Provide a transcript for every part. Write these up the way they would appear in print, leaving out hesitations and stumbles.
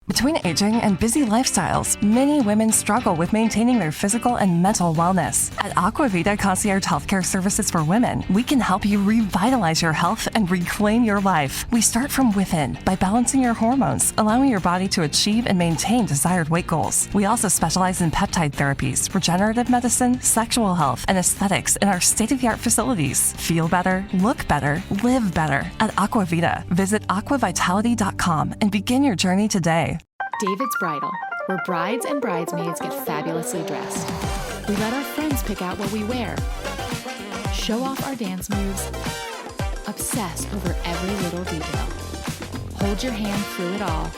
Between aging and busy lifestyles, many women struggle with maintaining their physical and mental wellness. At Aquavita Concierge Healthcare Services for Women, we can help you revitalize your health and reclaim your life. We start from within by balancing your hormones, allowing your body to achieve and maintain desired weight goals. We also specialize in peptide therapies, regenerative medicine, sexual health, and aesthetics in our state-of-the-art facilities. Feel better, look better, live better at Aquavita. Visit aquavitality.com and begin your journey today. David's Bridal, where brides and bridesmaids get fabulously dressed. We let our friends pick out what we wear, show off our dance moves, obsess over every little detail, hold your hand through it all,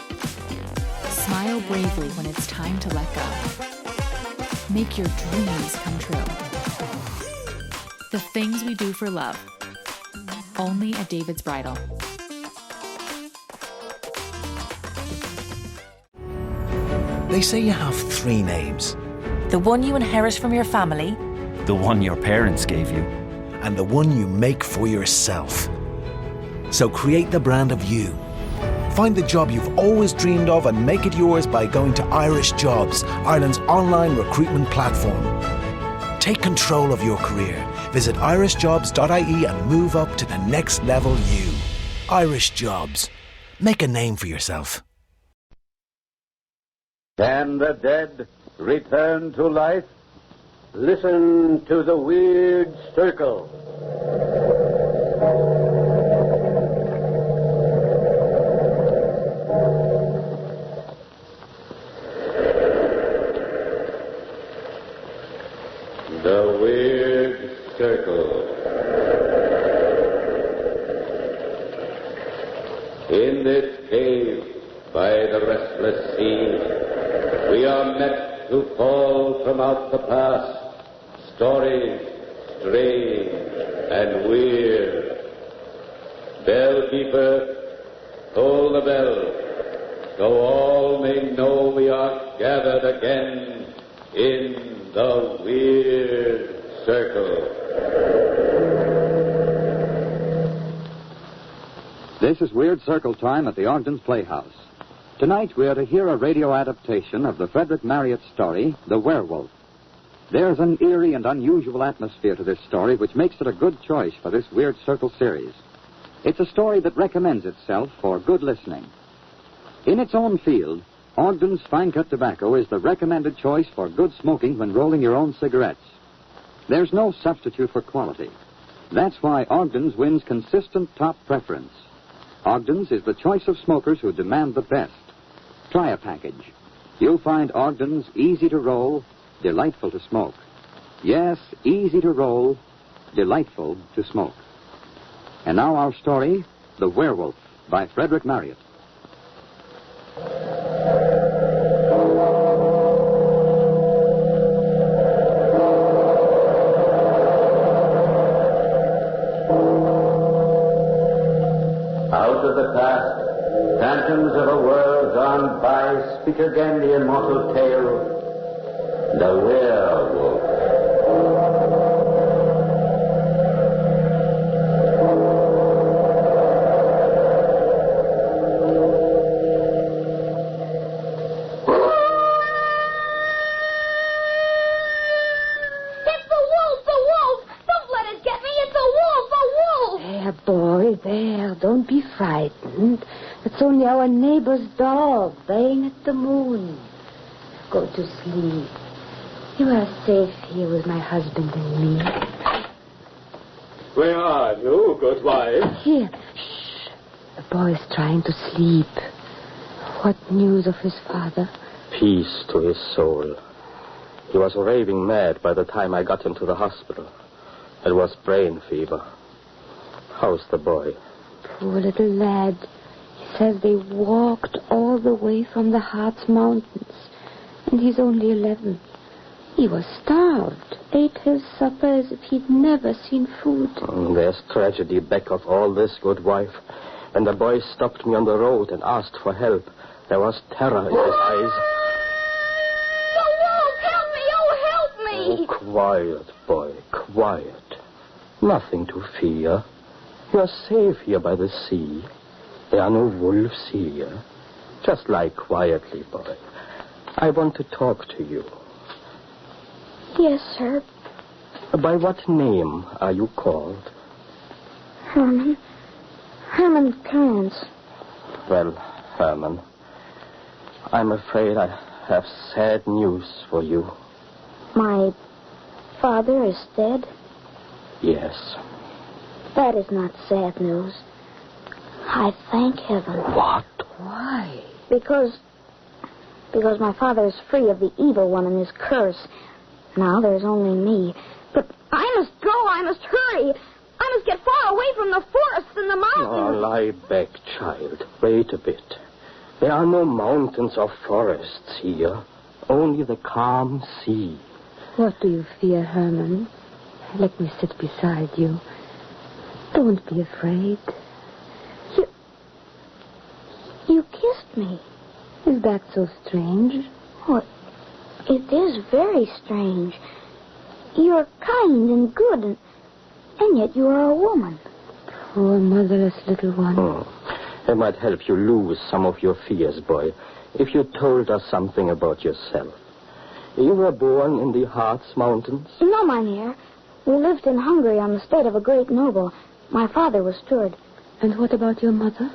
smile bravely when it's time to let go. Make your dreams come true. The things we do for love, only at David's Bridal. They say you have 3 names. The one you inherit from your family. The one your parents gave you. And the one you make for yourself. So create the brand of you. Find the job you've always dreamed of and make it yours by going to Irish Jobs, Ireland's online recruitment platform. Take control of your career. Visit irishjobs.ie and move up to the next level you. Irish Jobs. Make a name for yourself. Can the dead return to life? Listen to the weird circle. The weird circle. In this cave by the restless sea, we are met to call from out the past stories strange and weird. Bellkeeper, toll the bell, so all may know we are gathered again in the weird circle. This is Weird Circle time at the Ogden's Playhouse. Tonight we are to hear a radio adaptation of the Frederick Marriott story, The Werewolf. There's an eerie and unusual atmosphere to this story which makes it a good choice for this Weird Circle series. It's a story that recommends itself for good listening. In its own field, Ogden's Fine Cut Tobacco is the recommended choice for good smoking when rolling your own cigarettes. There's no substitute for quality. That's why Ogden's wins consistent top preference. Ogden's is the choice of smokers who demand the best. Try a package. You'll find Ogden's easy to roll, delightful to smoke. Yes, easy to roll, delightful to smoke. And now our story, The Werewolf, by Frederick Marriott. Out of the past, phantoms of a world gone by speak again the immortal tale, the werewolf. Don't be frightened. It's only our neighbor's dog baying at the moon. Go to sleep. You are safe here with my husband and me. Where are you, good wife? Here. Shh. The boy is trying to sleep. What news of his father? Peace to his soul. He was raving mad by the time I got him to the hospital. It was brain fever. How's the boy? Poor little lad. He says they walked all the way from the Harz Mountains. And he's only 11. He was starved. Ate his supper as if he'd never seen food. There's tragedy back of all this, good wife. When the boy stopped me on the road and asked for help, there was terror in his eyes. The wolf! Help me! Oh, help me! Oh, quiet, boy, quiet. Nothing to fear. You're safe here by the sea. There are no wolves here. Just lie quietly, boy. I want to talk to you. Yes, sir. By what name are you called? Herman. Herman Kearns. Well, Herman, I'm afraid I have sad news for you. My father is dead? Yes. That is not sad news. I thank heaven. What? Why? Because my father is free of the evil one and his curse. Now there's only me. But I must go. I must hurry. I must get far away from the forests and the mountains. Oh, lie back, child. Wait a bit. There are no mountains or forests here. Only the calm sea. What do you fear, Herman? Let me sit beside you. Don't be afraid. You kissed me. Is that so strange? Oh, it is very strange. You're kind and good, and yet you are a woman. Poor motherless little one. It might help you lose some of your fears, boy, if you told us something about yourself. You were born in the Harz Mountains? No, mynheer. We lived in Hungary on the estate of a great noble. My father was steward. And what about your mother?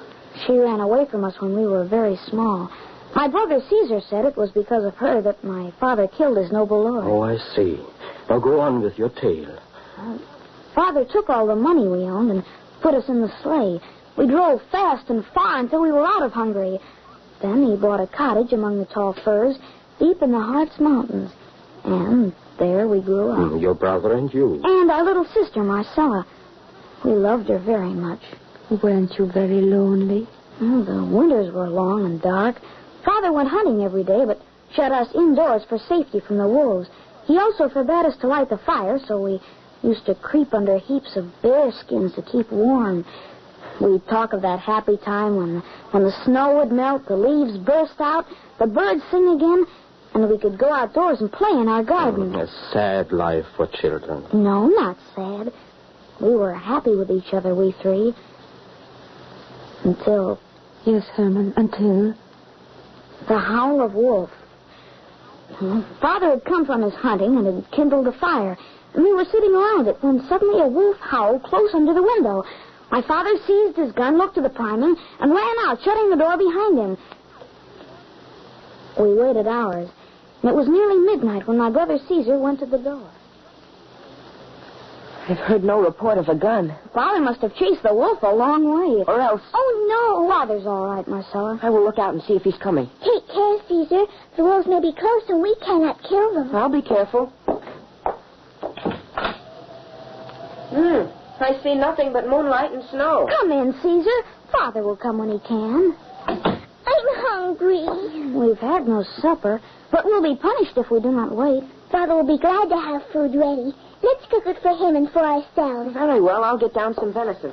She ran away from us when we were very small. My brother Caesar said it was because of her that my father killed his noble lord. Oh, I see. Now go on with your tale. Father took all the money we owned and put us in the sleigh. We drove fast and far until we were out of Hungary. Then he bought a cottage among the tall firs deep in the Harz Mountains. And there we grew up. Your brother and you. And our little sister, Marcella. We loved her very much. Weren't you very lonely? The winters were long and dark. Father went hunting every day, but shut us indoors for safety from the wolves. He also forbade us to light the fire, so we used to creep under heaps of bear skins to keep warm. We'd talk of that happy time when the snow would melt, the leaves burst out, the birds sing again, and we could go outdoors and play in our garden. A sad life for children. No, not sad. We were happy with each other, we three. Until... Yes, Herman, until... The howl of wolf. Father had come from his hunting and had kindled a fire, and we were sitting around it when suddenly a wolf howled close under the window. My father seized his gun, looked to the priming, and ran out, shutting the door behind him. We waited hours, and it was nearly midnight when my brother Caesar went to the door. I've heard no report of a gun. Father must have chased the wolf a long way. Or else... Oh, no. Father's all right, Marcella. I will look out and see if he's coming. Take care, Caesar. The wolves may be close and we cannot kill them. I'll be careful. I see nothing but moonlight and snow. Come in, Caesar. Father will come when he can. I'm hungry. We've had no supper, but we'll be punished if we do not wait. Father will be glad to have food ready. Let's cook it for him and for ourselves. Very well, I'll get down some venison.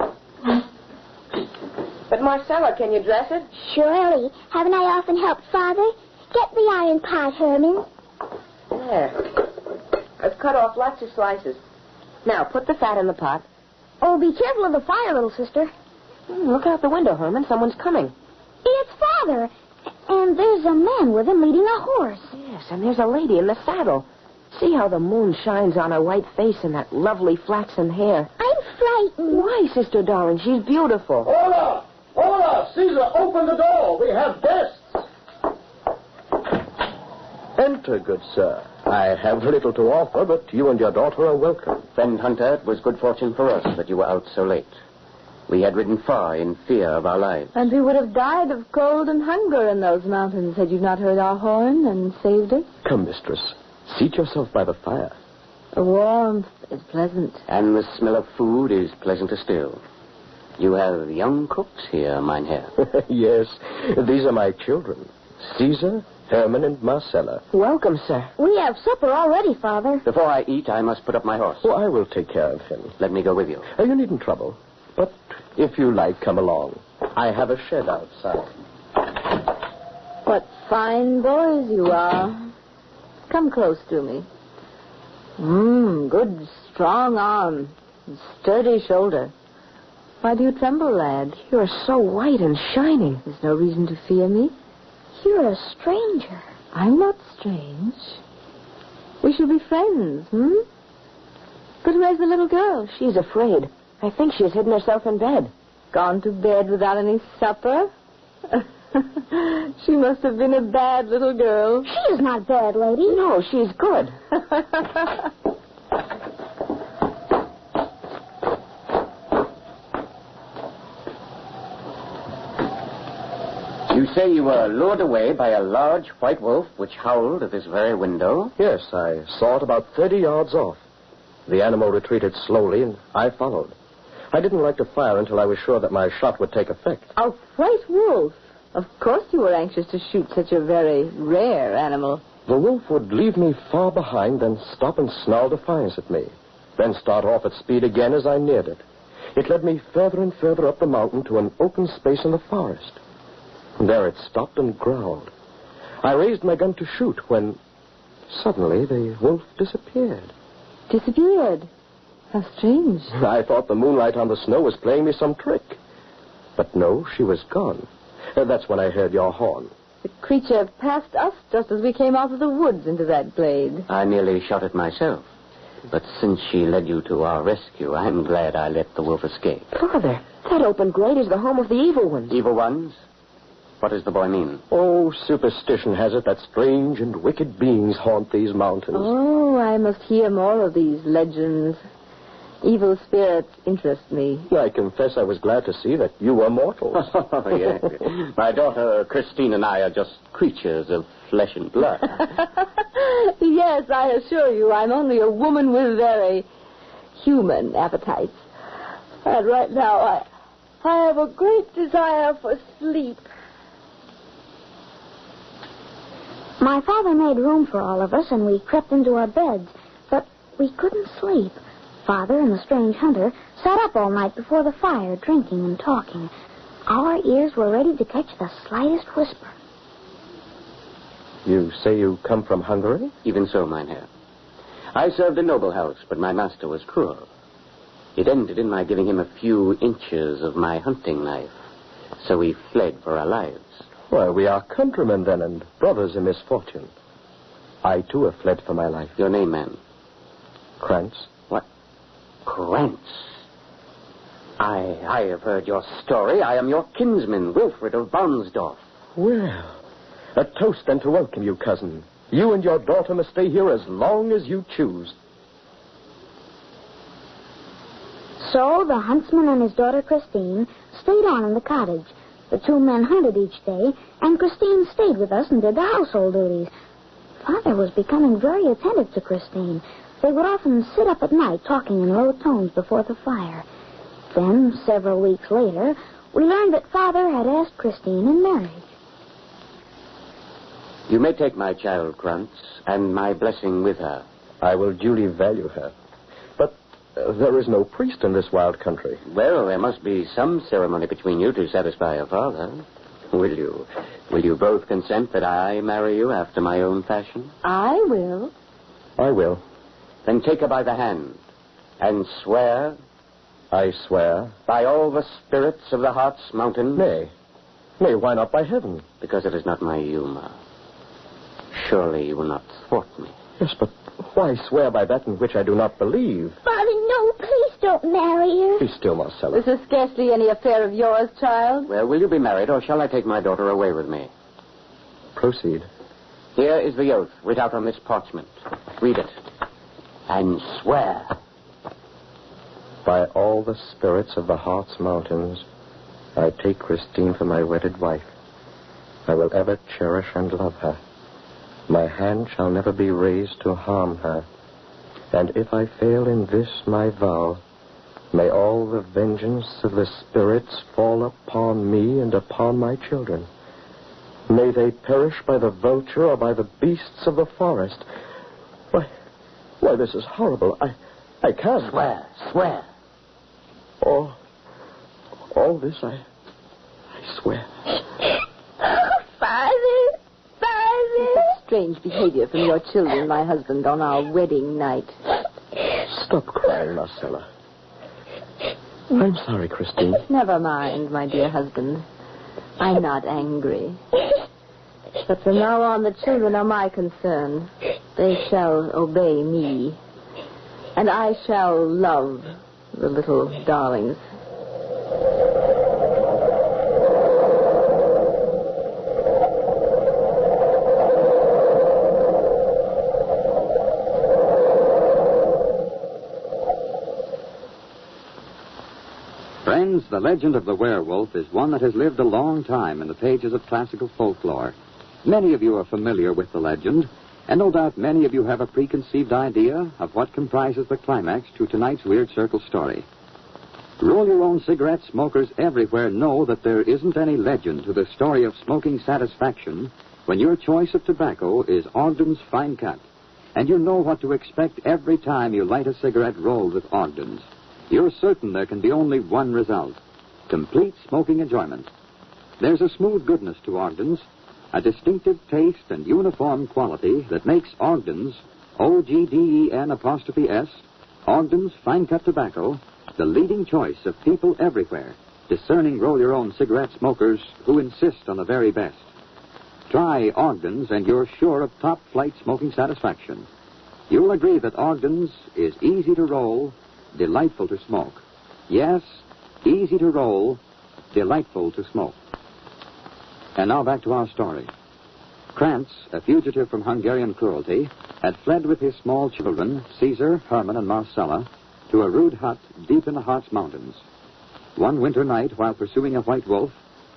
But, Marcella, can you dress it? Surely. Haven't I often helped Father? Get the iron pot, Herman. There. I've cut off lots of slices. Now, put the fat in the pot. Oh, be careful of the fire, little sister. Look out the window, Herman. Someone's coming. It's Father. And there's a man with him leading a horse. Yes, and there's a lady in the saddle. See how the moon shines on her white face and that lovely flaxen hair. I'm frightened. Why, sister darling? She's beautiful. Hola! Hola! Caesar, open the door. We have guests. Enter, good sir. I have little to offer, but you and your daughter are welcome. Friend Hunter, it was good fortune for us that you were out so late. We had ridden far in fear of our lives. And we would have died of cold and hunger in those mountains had you not heard our horn and saved us. Come, mistress. Seat yourself by the fire. The warmth is pleasant. And the smell of food is pleasanter still. You have young cooks here, mynheer. Yes, these are my children. Caesar, Herman, and Marcella. Welcome, sir. We have supper already, Father. Before I eat, I must put up my horse. Oh, I will take care of him. Let me go with you. You needn't trouble. But if you like, come along. I have a shed outside. What fine boys you are. Come close to me. Good, strong arm. Sturdy shoulder. Why do you tremble, lad? You're so white and shining. There's no reason to fear me. You're a stranger. I'm not strange. We shall be friends, But where's the little girl? She's afraid. I think she's hidden herself in bed. Gone to bed without any supper? She must have been a bad little girl. She is not bad, lady. No, she's good. You say you were lured away by a large white wolf which howled at this very window? Yes, I saw it about 30 yards off. The animal retreated slowly, and I followed. I didn't like to fire until I was sure that my shot would take effect. A white wolf? Of course you were anxious to shoot such a very rare animal. The wolf would leave me far behind, then stop and snarl defiance at me, then start off at speed again as I neared it. It led me further and further up the mountain to an open space in the forest. There it stopped and growled. I raised my gun to shoot when suddenly the wolf disappeared. Disappeared? How strange. I thought the moonlight on the snow was playing me some trick. But no, she was gone. That's when I heard your horn. The creature passed us just as we came out of the woods into that glade. I nearly shot it myself. But since she led you to our rescue, I'm glad I let the wolf escape. Father, that open glade is the home of the evil ones. Evil ones? What does the boy mean? Oh, superstition has it that strange and wicked beings haunt these mountains. Oh, I must hear more of these legends. Evil spirits interest me. I confess I was glad to see that you were mortals. Oh, yes. My daughter Christine and I are just creatures of flesh and blood. Yes, I assure you, I'm only a woman with very human appetites. And right now, I have a great desire for sleep. My father made room for all of us, and we crept into our beds. But we couldn't sleep. Father and the strange hunter sat up all night before the fire, drinking and talking. Our ears were ready to catch the slightest whisper. You say you come from Hungary? Even so, mynheer. I served a noble house, but my master was cruel. It ended in my giving him a few inches of my hunting knife. So we fled for our lives. Well, we are countrymen then, and brothers in misfortune. I, too, have fled for my life. Your name, ma'am? Krantz. What? Krantz? I have heard your story. I am your kinsman, Wilfred of Bonsdorf. Well, a toast then to welcome you, cousin. You and your daughter must stay here as long as you choose. So the huntsman and his daughter Christine stayed on in the cottage. The two men hunted each day, and Christine stayed with us and did the household duties. Father was becoming very attentive to Christine. They would often sit up at night talking in low tones before the fire. Then, several weeks later, we learned that Father had asked Christine in marriage. You may take my child, Krantz, and my blessing with her. I will duly value her. But there is no priest in this wild country. Well, there must be some ceremony between you to satisfy your father. Will you both consent that I marry you after my own fashion? I will. I will. Then take her by the hand and swear. I swear. By all the spirits of the Hartz Mountain. Nay, why not by heaven? Because it is not my humor. Surely you will not thwart me. Yes, but why swear by that in which I do not believe? Father, no, please don't marry her. Be still, Marcella. This is scarcely any affair of yours, child. Well, will you be married, or shall I take my daughter away with me? Proceed. Here is the oath, writ out on this parchment. Read it. And swear. By all the spirits of the Hartz Mountains, I take Christine for my wedded wife. I will ever cherish and love her. My hand shall never be raised to harm her. And if I fail in this my vow, may all the vengeance of the spirits fall upon me and upon my children. May they perish by the vulture or by the beasts of the forest. Why, this is horrible. I can't. Swear. All this I swear. Father. Strange behavior from your children, my husband, on our wedding night. Stop crying, Marcella. I'm sorry, Christine. Never mind, my dear husband. I'm not angry. But from now on, the children are my concern. They shall obey me. And I shall love the little darlings. Friends, the legend of the werewolf is one that has lived a long time in the pages of classical folklore. Many of you are familiar with the legend, and no doubt many of you have a preconceived idea of what comprises the climax to tonight's Weird Circle story. Roll-your-own cigarette smokers everywhere know that there isn't any legend to the story of smoking satisfaction when your choice of tobacco is Ogden's Fine Cut, and you know what to expect every time you light a cigarette rolled with Ogden's. You're certain there can be only one result: complete smoking enjoyment. There's a smooth goodness to Ogden's, a distinctive taste and uniform quality that makes Ogden's, O-G-D-E-N''S, Ogden's Fine Cut Tobacco, the leading choice of people everywhere, discerning roll-your-own cigarette smokers who insist on the very best. Try Ogden's and you're sure of top-flight smoking satisfaction. You'll agree that Ogden's is easy to roll, delightful to smoke. Yes, easy to roll, delightful to smoke. And now back to our story. Krantz, a fugitive from Hungarian cruelty, had fled with his small children, Caesar, Herman, and Marcella, to a rude hut deep in the Harz Mountains. One winter night, while pursuing a white wolf,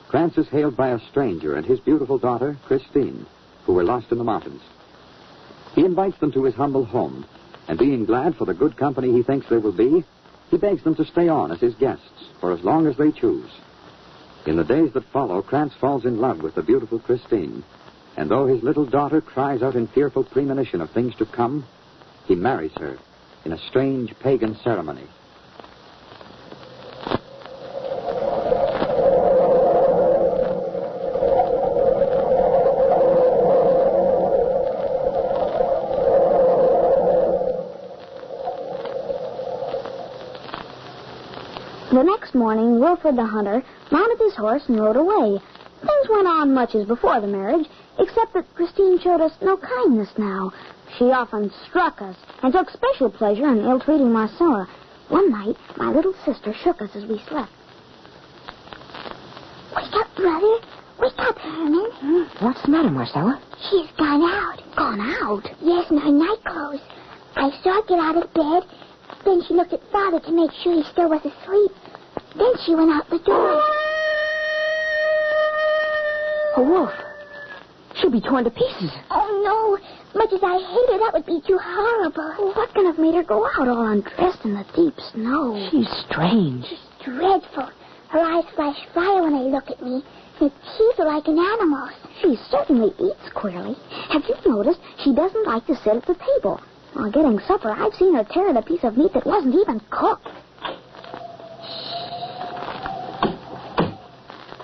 Krantz is hailed by a stranger and his beautiful daughter, Christine, who were lost in the mountains. He invites them to his humble home, and being glad for the good company he thinks they will be, he begs them to stay on as his guests for as long as they choose. In the days that follow, Krantz falls in love with the beautiful Christine, and though his little daughter cries out in fearful premonition of things to come, he marries her in a strange pagan ceremony. The next morning, Wilfred the hunter mounted his horse and rode away. Things went on much as before the marriage, except that Christine showed us no kindness now. She often struck us and took special pleasure in ill-treating Marcella. One night, my little sister shook us as we slept. Wake up, brother. Wake up, Herman. What's the matter, Marcella? She's gone out. Gone out? Yes, in her night clothes. I saw her get out of bed. Then she looked at Father to make sure he still was asleep. Then she went out the door. A wolf. She'll be torn to pieces. Oh, no. Much as I hate her, that would be too horrible. What can have made her go out all undressed in the deep snow? She's strange. She's dreadful. Her eyes flash fire when they look at me. Her teeth are like an animal's. She certainly eats queerly. Have you noticed she doesn't like to sit at the table? While getting supper, I've seen her tear at a piece of meat that wasn't even cooked.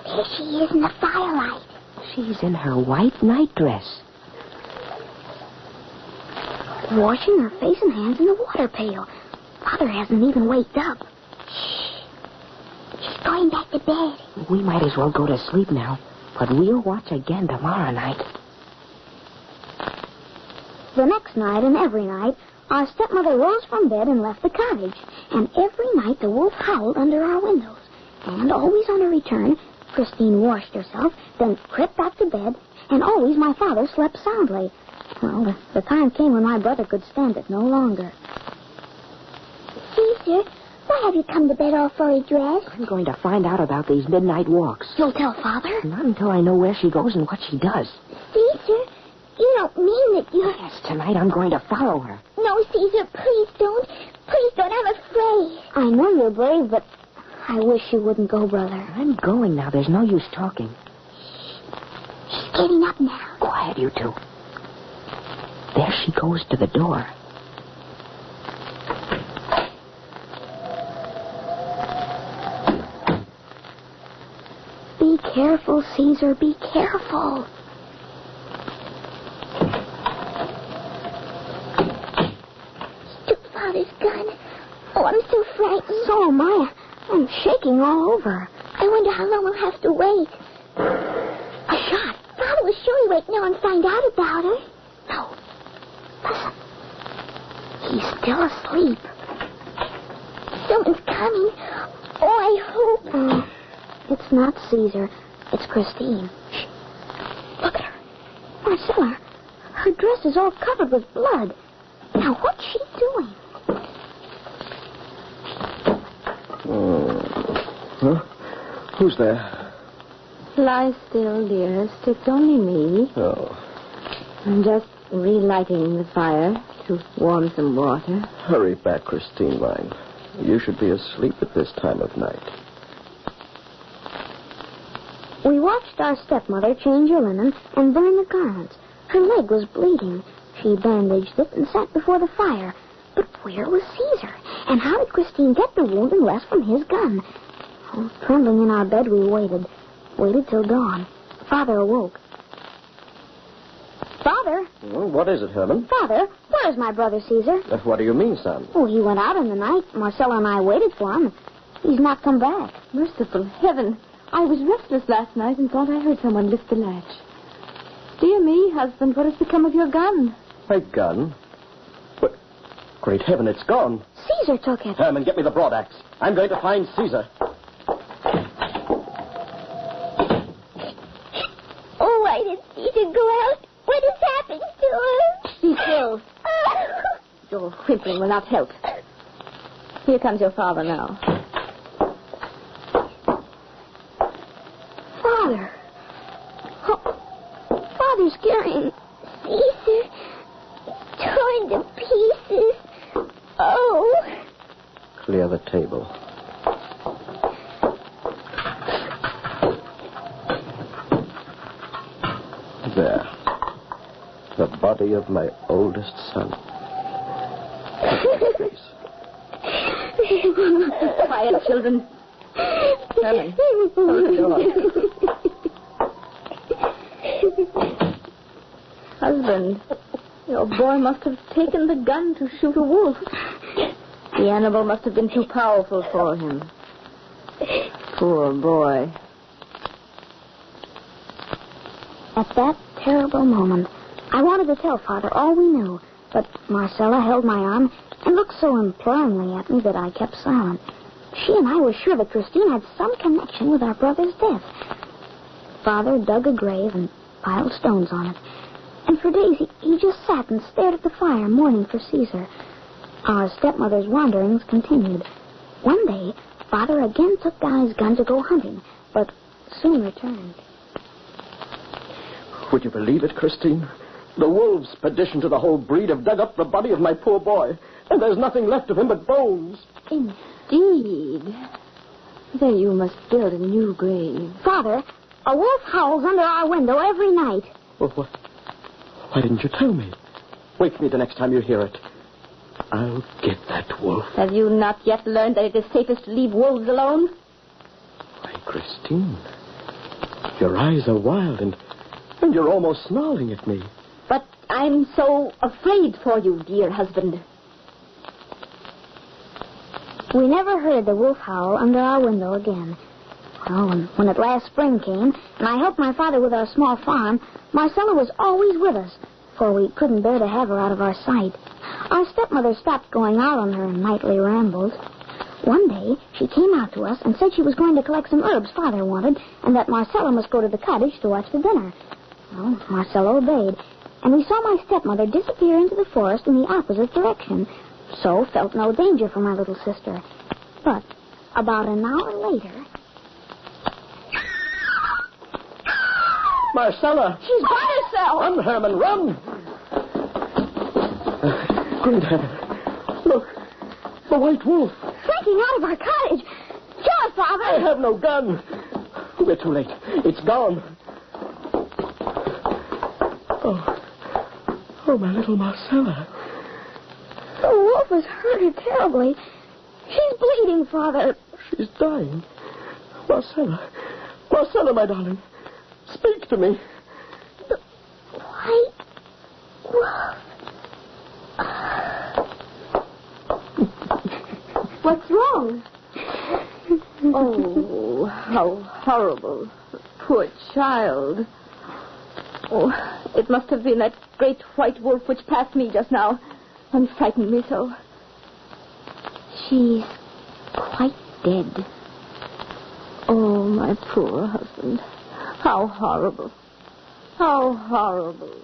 There she is in the firelight. She's in her white nightdress. Washing her face and hands in the water pail. Father hasn't even waked up. She's going back to bed. We might as well go to sleep now, but we'll watch again tomorrow night. The next night and every night, our stepmother rose from bed and left the cottage. And every night the wolf howled under our windows. And always on her return, Christine washed herself, then crept back to bed, and always my father slept soundly. Well, the time came when my brother could stand it no longer. Caesar, why have you come to bed all fully dressed? I'm going to find out about these midnight walks. You'll tell Father? Not until I know where she goes and what she does. Caesar, you don't mean that you... Yes, tonight I'm going to follow her. No, Caesar, please don't. Please don't. I'm afraid. I know you're brave, but I wish you wouldn't go, brother. I'm going now. There's no use talking. She's getting up now. Quiet, you two. There she goes to the door. Be careful, Caesar. Be careful. She took Father's gun. Oh, I'm so frightened. So am I. I'm shaking all over. I wonder how long we'll have to wait. A shot. Father was sure he wouldn't know and find out about her. No. Listen. He's still asleep. Someone's coming. Oh, I hope. It's not Caesar. It's Christine. Shh. Look at her. Marcella, her dress is all covered with blood. Now, what's she doing? Huh? Who's there? Lie still, dearest. It's only me. Oh. I'm just relighting the fire to warm some water. Hurry back, Christine mine. You should be asleep at this time of night. We watched our stepmother change her linen and burn the garments. Her leg was bleeding. She bandaged it and sat before the fire. But where was Caesar? And how did Christine get the wound unless from his gun? Oh, trembling in our bed, we waited. Waited till dawn. Father awoke. Father? Well, what is it, Herman? Father, where's my brother Caesar? What do you mean, son? Oh, he went out in the night. Marcella and I waited for him. He's not come back. Merciful heaven. I was restless last night and thought I heard someone lift the latch. Dear me, husband, what has become of your gun? My gun? But, great heaven, it's gone. Caesar took it. Herman, get me the broadaxe. I'm going to find Caesar. Oh, why did Caesar go out? What has happened to her? Be still. Your whimpering will not help. Here comes your father now. Father. Oh, Father's carrying Caesar torn to pieces. Oh. Clear the table. There. The body of my oldest son. Quiet, children. Herman. Husband, your boy must have taken the gun to shoot a wolf. The animal must have been too powerful for him. Poor boy. At that terrible moment, I wanted to tell Father all we knew, but Marcella held my arm and looked so imploringly at me that I kept silent. She and I were sure that Christine had some connection with our brother's death. Father dug a grave and piled stones on it. And for days he just sat and stared at the fire, mourning for Caesar. Our stepmother's wanderings continued. One day, Father again took down his gun to go hunting, but soon returned. Would you believe it, Christine? The wolves, perdition to the whole breed, have dug up the body of my poor boy, and there's nothing left of him but bones. Indeed. Then you must build a new grave. Father, a wolf howls under our window every night. Well, why didn't you tell me? Wake me the next time you hear it. I'll get that wolf. Have you not yet learned that it is safest to leave wolves alone? Why, Christine, your eyes are wild and you're almost snarling at me. But I'm so afraid for you, dear husband. We never heard the wolf howl under our window again. Well, when at last spring came, and I helped my father with our small farm, Marcella was always with us, for we couldn't bear to have her out of our sight. Our stepmother stopped going out on her nightly rambles. One day, she came out to us and said she was going to collect some herbs Father wanted, and that Marcella must go to the cottage to watch the dinner. Well, Marcella obeyed, and we saw my stepmother disappear into the forest in the opposite direction, so felt no danger for my little sister. But about an hour later... Marcella! She's by herself! Run, Herman, run! Great heaven. Look, the white wolf. Slinking out of our cottage. Kill her, Father! I have no gun. We're too late. It's gone. Oh, my little Marcella. The wolf has hurt her terribly. She's bleeding, Father. She's dying. Marcella, my darling. Speak to me. The white wolf. What's wrong? Oh, how horrible. Poor child. Oh, it must have been that great white wolf which passed me just now and frightened me so. She's quite dead. Oh, my poor husband. How horrible. How horrible.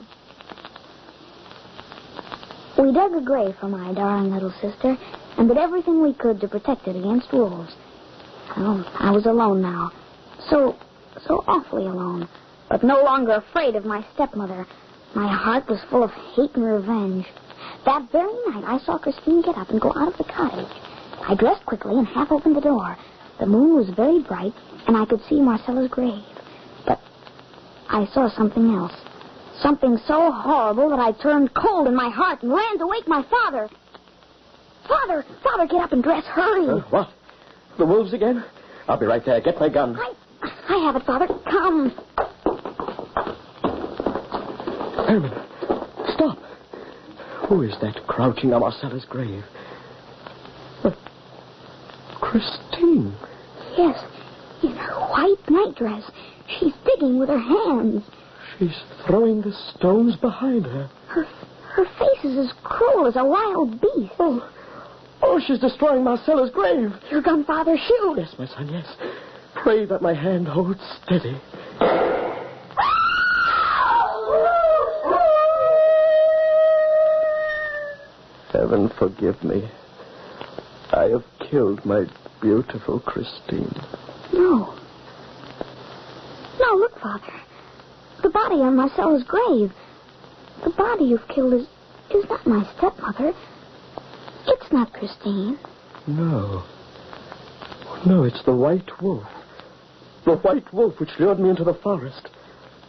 We dug a grave for my darling little sister and did everything we could to protect it against wolves. Well, I was alone now. So awfully alone. But no longer afraid of my stepmother. My heart was full of hate and revenge. That very night, I saw Christine get up and go out of the cottage. I dressed quickly and half opened the door. The moon was very bright, and I could see Marcella's grave. But I saw something else. Something so horrible that I turned cold in my heart and ran to wake my father. Father, get up and dress. Hurry. What? The wolves again? I'll be right there. Get my gun. I have it, Father. Come. Herman, stop. Who is that crouching on Marcella's grave? Christine. Yes, in her white nightdress. She's digging with her hands. She's throwing the stones behind her. Her face is as cruel as a wild beast. Oh, she's destroying Marcella's grave. Your gun, Father, shoot. Yes, my son, yes. Pray that my hand holds steady. Heaven forgive me. I have killed my beautiful Christine. No, look, Father. The body on Marcella's grave. The body you've killed is not my stepmother. It's not Christine. No, it's the white wolf. The white wolf which lured me into the forest.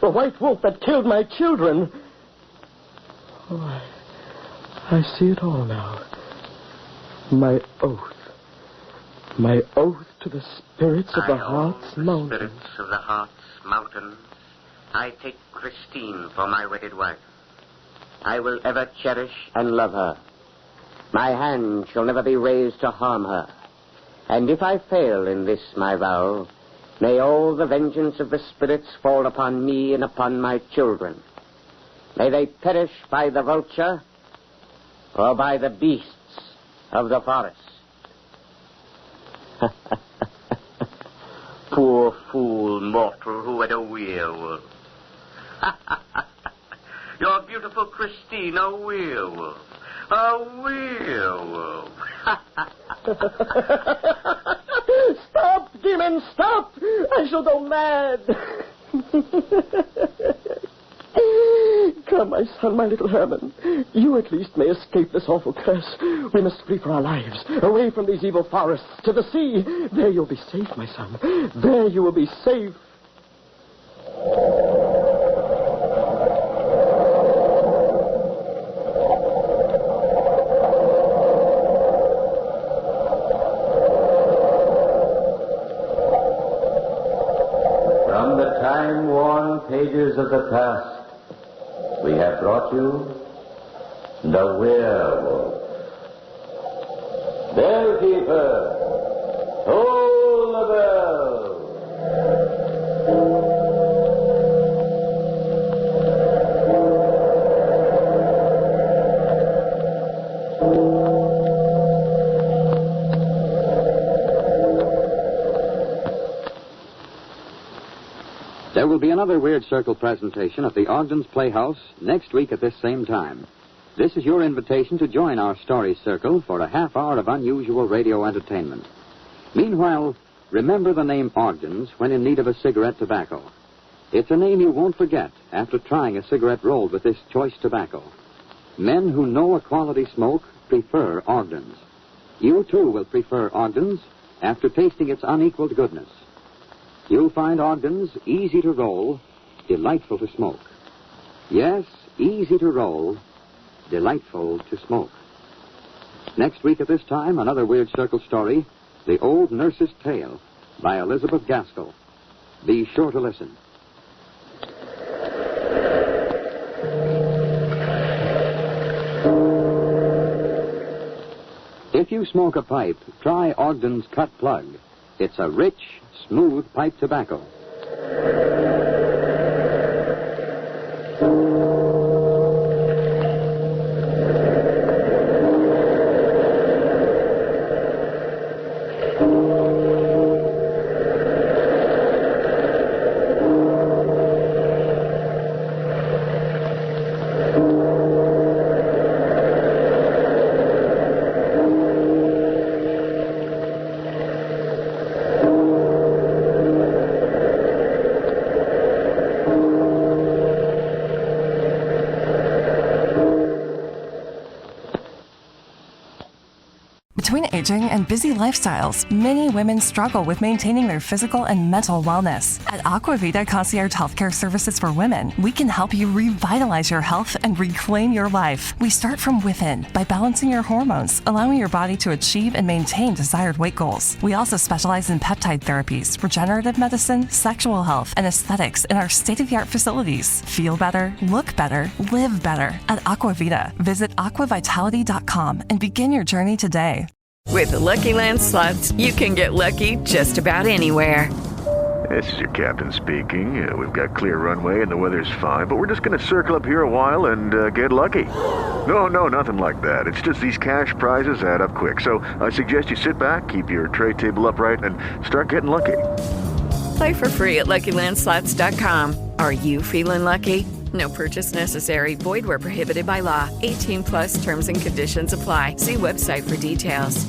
The white wolf that killed my children. Oh, I see it all now. My oath. My oath to the spirits of the Heart's Mountain. Spirits of the Heart's Mountain, I take Christine for my wedded wife. I will ever cherish and love her. My hand shall never be raised to harm her. And if I fail in this my vow, may all the vengeance of the spirits fall upon me and upon my children. May they perish by the vulture or by the beasts of the forest. Poor fool mortal who had a werewolf. Your beautiful Christine, a werewolf. A werewolf. Stop, demon, stop! I shall go mad. Come, my son, my little Herman. You at least may escape this awful curse. We must flee for our lives, away from these evil forests, to the sea. There you'll be safe, my son. There you will be safe. From the time-worn pages of the past, we have brought you the Werewolf. Bellkeeper, toll the bell. There will be another Weird Circle presentation at the Ogden's Playhouse next week at this same time. This is your invitation to join our Story Circle for a half hour of unusual radio entertainment. Meanwhile, remember the name Ogden's when in need of a cigarette tobacco. It's a name you won't forget after trying a cigarette rolled with this choice tobacco. Men who know a quality smoke prefer Ogden's. You, too, will prefer Ogden's after tasting its unequaled goodness. You'll find Ogden's easy to roll, delightful to smoke. Yes, easy to roll, delightful to smoke. Next week at this time, another Weird Circle story, The Old Nurse's Tale, by Elizabeth Gaskell. Be sure to listen. If you smoke a pipe, try Ogden's Cut Plug. It's a rich, smooth pipe tobacco. aging and busy lifestyles, many women struggle with maintaining their physical and mental wellness. At Aquavita Concierge Healthcare Services for Women, we can help you revitalize your health and reclaim your life. We start from within by balancing your hormones, allowing your body to achieve and maintain desired weight goals. We also specialize in peptide therapies, regenerative medicine, sexual health, and aesthetics in our state-of-the-art facilities. Feel better, look better, live better at Aquavita. Visit aquavitality.com and begin your journey today. With the Lucky Land Slots, you can get lucky just about anywhere. This is your captain speaking. We've got clear runway and the weather's fine, but we're just going to circle up here a while and get lucky. No, nothing like that. It's just these cash prizes add up quick. So I suggest you sit back, keep your tray table upright, and start getting lucky. Play for free at LuckyLandSlots.com. Are you feeling lucky? No purchase necessary. Void where prohibited by law. 18+ terms and conditions apply. See website for details.